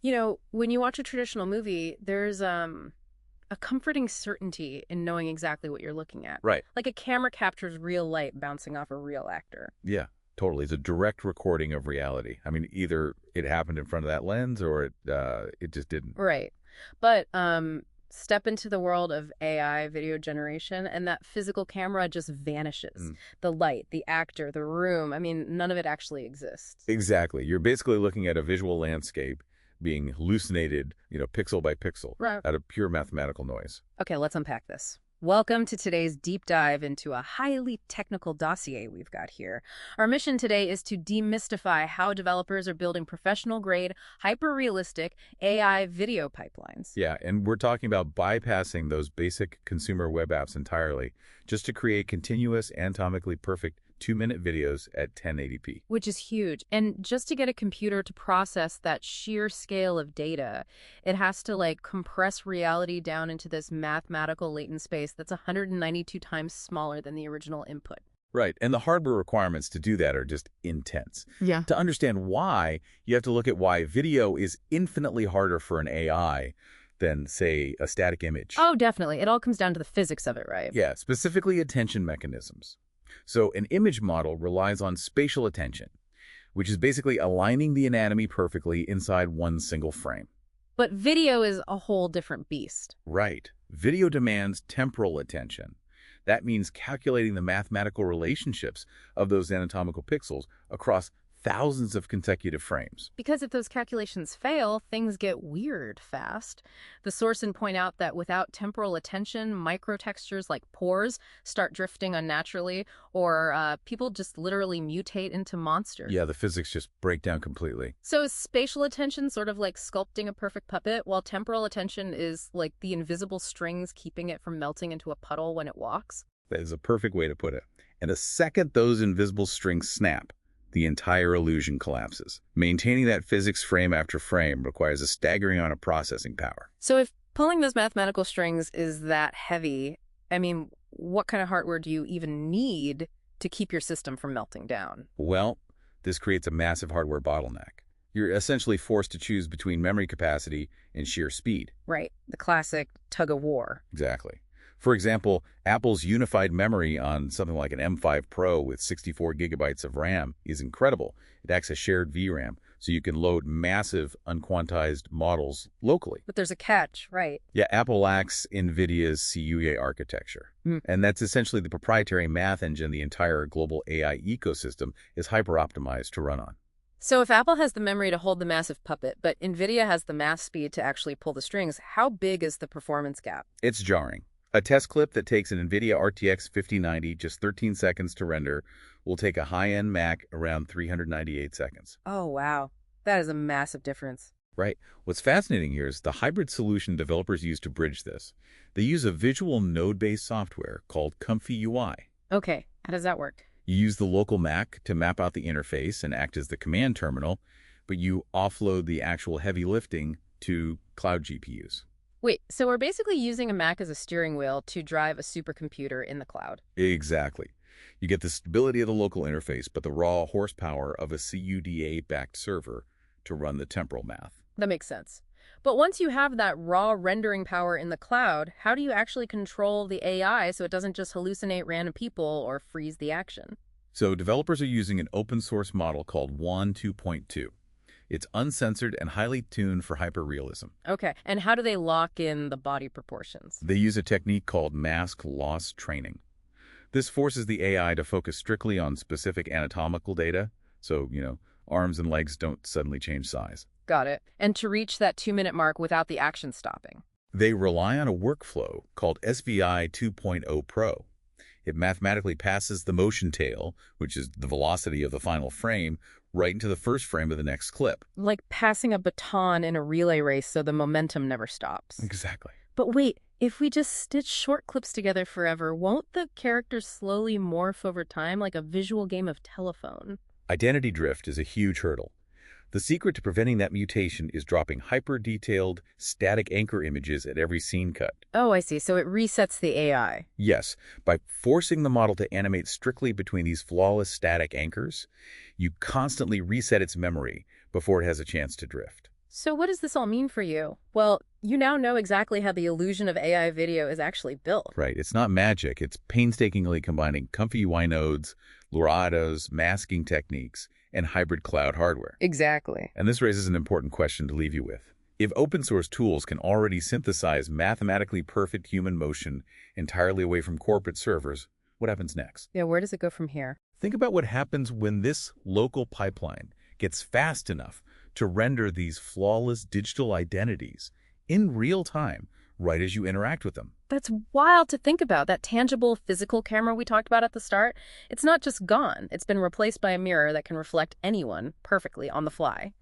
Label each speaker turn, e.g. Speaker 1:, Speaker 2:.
Speaker 1: You know, when you watch a traditional movie, there's a comforting certainty in knowing exactly what you're looking at.
Speaker 2: Right.
Speaker 1: Like a camera captures real light bouncing off a real actor.
Speaker 2: Yeah, totally. It's a direct recording of reality. I mean, either it happened in front of that lens or it just didn't.
Speaker 1: Right. But step into the world of AI video generation and that physical camera just vanishes.
Speaker 2: Mm.
Speaker 1: The light, the actor, the room, I mean, none of it actually exists.
Speaker 2: Exactly. You're basically looking at a visual landscape being hallucinated, pixel by pixel,
Speaker 1: Right.
Speaker 2: out of pure mathematical noise.
Speaker 1: Okay, let's unpack this. Welcome to today's deep dive into a highly technical dossier we've got here. Our mission today is to demystify how developers are building professional-grade, hyper-realistic AI video pipelines.
Speaker 2: Yeah, and we're talking about bypassing those basic consumer web apps entirely just to create continuous, anatomically perfect 2-minute videos at 1080p.
Speaker 1: Which is huge. And just to get a computer to process that sheer scale of data, it has to compress reality down into this mathematical latent space that's 192 times smaller than the original input.
Speaker 2: Right, and the hardware requirements to do that are just intense.
Speaker 1: Yeah.
Speaker 2: To understand why, you have to look at why video is infinitely harder for an AI than, say, a static image.
Speaker 1: Oh, definitely. It all comes down to the physics of it, right?
Speaker 2: Yeah, specifically attention mechanisms. So an image model relies on spatial attention, which is basically aligning the anatomy perfectly inside one single frame.
Speaker 1: But video is a whole different beast.
Speaker 2: Right. Video demands temporal attention. That means calculating the mathematical relationships of those anatomical pixels across thousands of consecutive frames.
Speaker 1: Because if those calculations fail, things get weird fast. The source and point out that without temporal attention, microtextures like pores start drifting unnaturally, or people just literally mutate into monsters.
Speaker 2: Yeah, the physics just break down completely.
Speaker 1: So is spatial attention sort of like sculpting a perfect puppet, while temporal attention is like the invisible strings keeping it from melting into a puddle when it walks?
Speaker 2: That is a perfect way to put it. And the second those invisible strings snap, the entire illusion collapses. Maintaining that physics frame after frame requires a staggering amount of processing power.
Speaker 1: So if pulling those mathematical strings is that heavy, I mean, what kind of hardware do you even need to keep your system from melting down?
Speaker 2: Well, this creates a massive hardware bottleneck. You're essentially forced to choose between memory capacity and sheer speed.
Speaker 1: Right, the classic tug of war.
Speaker 2: Exactly. For example, Apple's unified memory on something like an M5 Pro with 64 gigabytes of RAM is incredible. It acts as shared VRAM, so you can load massive unquantized models locally.
Speaker 1: But there's a catch, right?
Speaker 2: Yeah, Apple lacks NVIDIA's CUA architecture. And that's essentially the proprietary math engine the entire global AI ecosystem is hyper-optimized to run on.
Speaker 1: So if Apple has the memory to hold the massive puppet, but NVIDIA has the math speed to actually pull the strings, how big is the performance gap?
Speaker 2: It's jarring. A test clip that takes an NVIDIA RTX 5090 just 13 seconds to render will take a high-end Mac around 398 seconds.
Speaker 1: Oh, wow. That is a massive difference.
Speaker 2: Right. What's fascinating here is the hybrid solution developers use to bridge this. They use a visual node-based software called Comfy UI.
Speaker 1: Okay, how does that work?
Speaker 2: You use the local Mac to map out the interface and act as the command terminal, but you offload the actual heavy lifting to cloud GPUs.
Speaker 1: Wait, so we're basically using a Mac as a steering wheel to drive a supercomputer in the cloud.
Speaker 2: Exactly. You get the stability of the local interface, but the raw horsepower of a CUDA-backed server to run the temporal math.
Speaker 1: That makes sense. But once you have that raw rendering power in the cloud, how do you actually control the AI so it doesn't just hallucinate random people or freeze the action?
Speaker 2: So developers are using an open source model called WAN 2.2. It's uncensored and highly tuned for hyperrealism.
Speaker 1: Okay, and how do they lock in the body proportions?
Speaker 2: They use a technique called mask loss training. This forces the AI to focus strictly on specific anatomical data, so, arms and legs don't suddenly change size.
Speaker 1: Got it. And to reach that 2-minute mark without the action stopping?
Speaker 2: They rely on a workflow called SVI 2.0 Pro. It mathematically passes the motion tail, which is the velocity of the final frame, right into the first frame of the next clip.
Speaker 1: Like passing a baton in a relay race so the momentum never stops.
Speaker 2: Exactly.
Speaker 1: But wait, if we just stitch short clips together forever, won't the characters slowly morph over time like a visual game of telephone?
Speaker 2: Identity drift is a huge hurdle. The secret to preventing that mutation is dropping hyper-detailed, static anchor images at every scene cut.
Speaker 1: Oh, I see. So it resets the AI.
Speaker 2: Yes, by forcing the model to animate strictly between these flawless static anchors, you constantly reset its memory before it has a chance to drift.
Speaker 1: So what does this all mean for you? Well, you now know exactly how the illusion of AI video is actually built.
Speaker 2: Right. It's not magic. It's painstakingly combining comfy UI nodes, Lurados, masking techniques, and hybrid cloud hardware.
Speaker 1: Exactly.
Speaker 2: And this raises an important question to leave you with. If open source tools can already synthesize mathematically perfect human motion entirely away from corporate servers, what happens next?
Speaker 1: Yeah, where does it go from here?
Speaker 2: Think about what happens when this local pipeline gets fast enough to render these flawless digital identities in real time, right as you interact with them.
Speaker 1: That's wild to think about. That tangible physical camera we talked about at the start, it's not just gone. It's been replaced by a mirror that can reflect anyone perfectly on the fly.